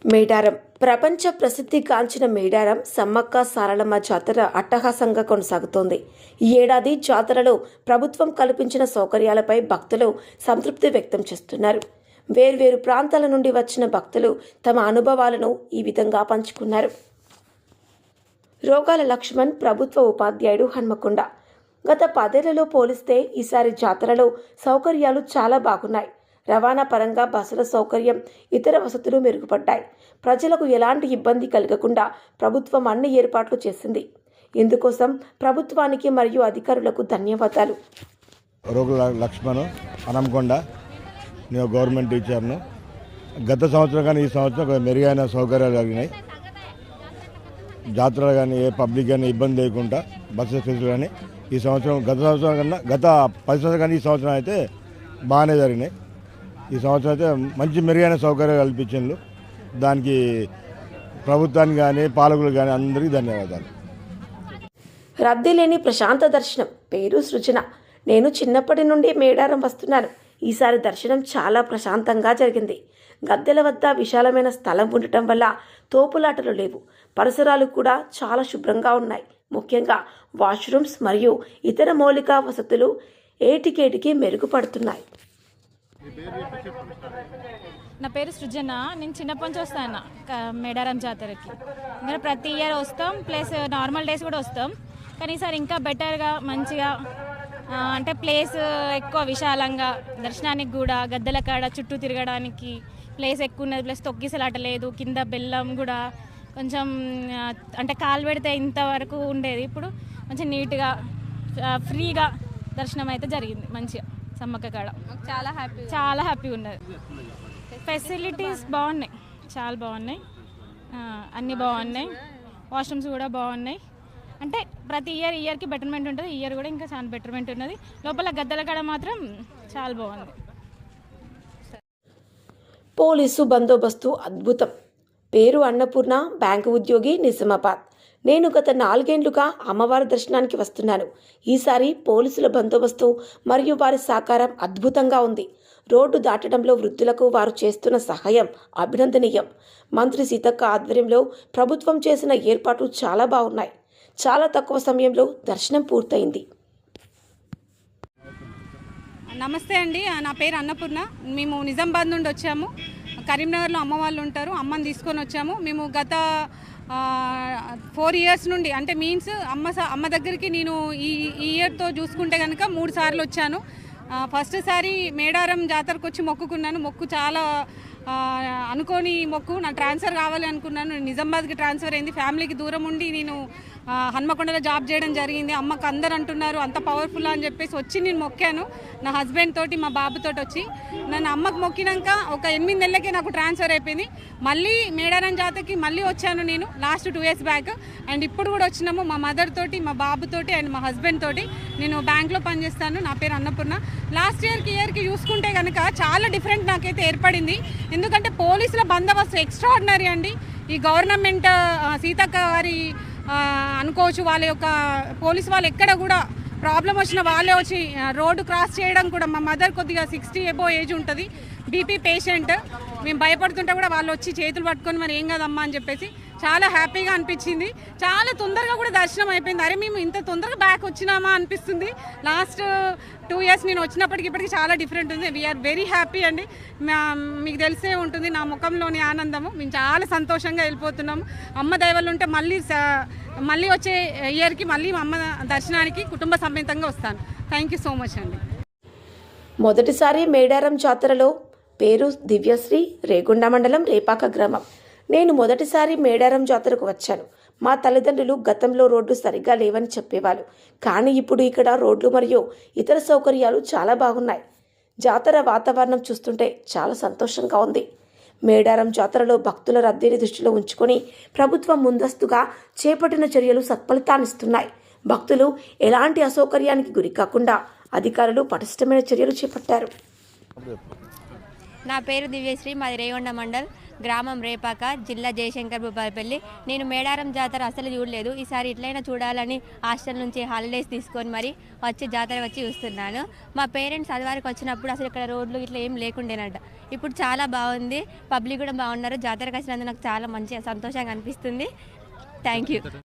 మేడారం ప్రపంచ ప్రసిద్ధిగాంచిన మేడారం సమ్మక్క సారలమ్మ జాతర అట్టహాసంగా కొనసాగుతోంది. ఈ ఏడాది జాతరలో ప్రభుత్వం కల్పించిన సౌకర్యాలపై భక్తులు సంతృప్తి వ్యక్తం చేస్తున్నారు. వేర్వేరు ప్రాంతాల నుండి వచ్చిన భక్తులు తమ అనుభవాలను ఈ విధంగా పంచుకున్నారు. రోగాల లక్ష్మణ్ ప్రభుత్వ ఉపాధ్యాయుడు హన్మకొండ. గత 10 ఏళ్లలో పోలిస్తే ఈసారి జాతరలో సౌకర్యాలు చాలా బాగున్నాయి. రవాణా పరంగా బస్సుల సౌకర్యం, ఇతర వసతులు మెరుగుపడ్డాయి. ప్రజలకు ఎలాంటి ఇబ్బంది కలగకుండా ప్రభుత్వం అన్ని ఏర్పాట్లు చేసింది. ఇందుకోసం ప్రభుత్వానికి మరియు అధికారులకు ధన్యవాదాలు. రోగుల లక్ష్మణ్ హన్మకొండ. నేను గవర్నమెంట్ టీచర్ను. గత సంవత్సరం కానీ ఈ సంవత్సరం మెరుగైన సౌకర్యాలు కలిగినాయి. జాతరలు కానీ ఏ పబ్లిక్ కానీ ఇబ్బంది లేకుండా బస్సు ఫెసిలిటీ కానీ ఈ సంవత్సరం గత సంవత్సరం కన్నా గత 10 సంవత్సరాలు కానీ ఈ సంవత్సరం అయితే బాగానే జరిగినాయి. ఈ సంవత్సరం అయితే మంచి మెరుగైన సౌకర్యాలు కల్పించారు. దానికి ప్రభుత్వానికి కానీ పాలకులు కానీ అందరికీ ధన్యవాదాలు. రద్దీ లేని ప్రశాంత దర్శనం. పేరు సృజన. నేను చిన్నప్పటి నుండి మేడారం వస్తున్నాను. ఈసారి దర్శనం చాలా ప్రశాంతంగా జరిగింది. గద్దెల వద్ద విశాలమైన స్థలం ఉండటం వల్ల తోపులాటలు లేవు. పరిసరాలు కూడా చాలా శుభ్రంగా ఉన్నాయి. ముఖ్యంగా వాష్రూమ్స్ మరియు ఇతర మౌలిక వసతులు ఏటికేటికి మెరుగుపడుతున్నాయి. నా పేరు సృజన. నేను చిన్నప్పటి నుంచి వస్తాను మేడారం జాతరకి. ఇంకా ప్రతి ఇయర్ వస్తాం, ప్లస్ నార్మల్ డేస్ కూడా వస్తాం. కానీ ఈసారి ఇంకా బెటర్గా మంచిగా అంటే ప్లేస్ ఎక్కువ విశాలంగా, దర్శనానికి కూడా గద్దెల కాడ చుట్టూ తిరగడానికి ప్లేస్ ఎక్కువ ఉన్నది. ప్లస్ తొక్కిసలాట లేదు. కింద బెల్లం కూడా కొంచెం అంటే కాలు పెడితే ఇంతవరకు ఉండేది. ఇప్పుడు మంచిగా నీట్గా ఫ్రీగా దర్శనం అయితే జరిగింది. మంచిగా సమ్మక్క కాడ చాలా హ్యాపీగా ఉన్నది. ఫెసిలిటీస్ బాగున్నాయి, చాలా బాగున్నాయి. అన్నీ బాగున్నాయి. వాష్రూమ్స్ కూడా బాగున్నాయి. అంటే ప్రతి ఇయర్కి బెటర్మెంట్ ఉంటుంది. ఈ ఇయర్ కూడా ఇంకా చాలా బెటర్మెంట్ ఉన్నది. లోపల గద్దెల కాడ మాత్రం చాలా బాగుంది. పోలీసు బందోబస్తు అద్భుతం. పేరు అన్నపూర్ణ. బ్యాంకు ఉద్యోగి, నిజామాబాద్. నేను గత 4 ఏళ్లుగా అమ్మవారి దర్శనానికి వస్తున్నాను. ఈసారి పోలీసుల బందోబస్తు మరియు వారి సహకారం అద్భుతంగా ఉంది. రోడ్డు దాటడంలో వృద్ధులకు వారు చేస్తున్న సహాయం అభినందనీయం. మంత్రి సీతక్క ఆధ్వర్యంలో ప్రభుత్వం చేసిన ఏర్పాట్లు చాలా బాగున్నాయి. చాలా తక్కువ సమయంలో దర్శనం పూర్తయింది. నమస్తే అండి, నా పేరు అన్నపూర్ణ. మేము నిజామాబాద్ నుండి వచ్చాము. కరీంనగర్లో అమ్మ వాళ్ళు ఉంటారు. అమ్మని తీసుకొని వచ్చాము. మేము గత 4 ఇయర్స్ నుండి అంటే మీన్స్ అమ్మ దగ్గరికి నేను ఈ ఇయర్తో చూసుకుంటే కనుక 3 సార్లు వచ్చాను. ఫస్ట్ సారి మేడారం జాతరకు వచ్చి మొక్కుకున్నాను. మొక్కు చాలా అనుకోని మొక్కు. నా ట్రాన్స్ఫర్ కావాలి అనుకున్నాను. నిజామాబాద్కి ట్రాన్స్ఫర్ అయింది. ఫ్యామిలీకి దూరం ఉండి నేను హన్మకొండలో జాబ్ చేయడం జరిగింది. అమ్మకు అందరు అంటున్నారు అంత పవర్ఫుల్ అని చెప్పేసి వచ్చి నేను మొక్కాను. నా హస్బెండ్ తోటి మా బాబుతోటి వచ్చి నన్ను అమ్మకు మొక్కినాక ఒక 8 నెలలకే నాకు ట్రాన్స్ఫర్ అయిపోయింది. మళ్ళీ మేడారం జాతరకి మళ్ళీ వచ్చాను నేను లాస్ట్ 2 ఇయర్స్ బ్యాక్. అండ్ ఇప్పుడు కూడా వచ్చినాము మా మదర్ తోటి, మా బాబుతోటి అండ్ మా హస్బెండ్ తోటి. నేను బ్యాంక్లో పనిచేస్తాను. నా పేరు అన్నపూర్ణ. లాస్ట్ ఇయర్కి చూసుకుంటే కనుక చాలా డిఫరెంట్ నాకైతే ఏర్పడింది. ఎందుకంటే పోలీసుల బందోబస్తు ఎక్స్ట్రాడినరీ అండి. ఈ గవర్నమెంట్ సీతక్క గారి అనుకోవచ్చు. వాళ్ళ యొక్క పోలీసు వాళ్ళు ఎక్కడ కూడా ప్రాబ్లం వచ్చిన వాళ్ళే వచ్చి రోడ్డు క్రాస్ చేయడం కూడా. మా మదర్ కొద్దిగా 60 అబోవ్ ఏజ్ ఉంటుంది, బీపీ పేషెంట్. మేము భయపడుతుంటే కూడా వాళ్ళు వచ్చి చేతులు పట్టుకొని మరి ఏం కదమ్మా అని చెప్పేసి చాలా హ్యాపీగా అనిపించింది. చాలా తొందరగా కూడా దర్శనం అయిపోయింది. అరే మేము ఇంత తొందరగా బ్యాక్ వచ్చినామా అనిపిస్తుంది. లాస్ట్ 2 ఇయర్స్ నేను వచ్చినప్పటికి ఇప్పటికి చాలా డిఫరెంట్ ఉంది. వీఆర్ వెరీ హ్యాపీ అండి. మీకు తెలిసే ఉంటుంది నా ముఖంలోని ఆనందము. మేము చాలా సంతోషంగా వెళ్ళిపోతున్నాము. అమ్మ దయవల్ల ఉంటే మళ్ళీ వచ్చే ఇయర్కి మళ్ళీ మా అమ్మ దర్శనానికి కుటుంబ సమేతంగా వస్తాను. థ్యాంక్ యూ సో మచ్ అండి. మొదటిసారి మేడారం జాతరలో. పేరు దివ్యశ్రీ. రేగొండ మండలం, రేపాక గ్రామం. నేను మొదటిసారి మేడారం జాతరకు వచ్చాను. మా తల్లిదండ్రులు గతంలో రోడ్లు సరిగ్గా లేవని చెప్పేవాళ్ళు. కానీ ఇప్పుడు ఇక్కడ రోడ్లు మరియు ఇతర సౌకర్యాలు చాలా బాగున్నాయి. జాతర వాతావరణం చూస్తుంటే చాలా సంతోషంగా ఉంది. మేడారం జాతరలో భక్తుల రద్దీని దృష్టిలో ఉంచుకొని ప్రభుత్వం ముందస్తుగా చేపట్టిన చర్యలు సత్ఫలితాన్నిస్తున్నాయి. భక్తులు ఎలాంటి అసౌకర్యానికి గురి కాకుండా అధికారులు పటిష్టమైన చర్యలు చేపట్టారు. నా పేరు దివ్యశ్రీ. మాది రేగొండ మండల్. గ్రామం రేపాక, జిల్లా జయశంకర్ భూపాలపల్లి. నేను మేడారం జాతర అసలు చూడలేదు. ఈసారి ఇట్లయినా చూడాలని హాస్టల్ నుంచి హాలిడేస్ తీసుకొని మరి వచ్చి జాతర వచ్చి చూస్తున్నాను. మా పేరెంట్స్ అదివారికి వచ్చినప్పుడు అసలు ఇక్కడ రోడ్లు ఇట్లా ఏం లేకుండేనట. ఇప్పుడు చాలా బాగుంది, పబ్లిక్ కూడా బాగున్నారు. జాతరకు వచ్చినందుకు నాకు చాలా మంచి సంతోషంగా అనిపిస్తుంది. Thank you.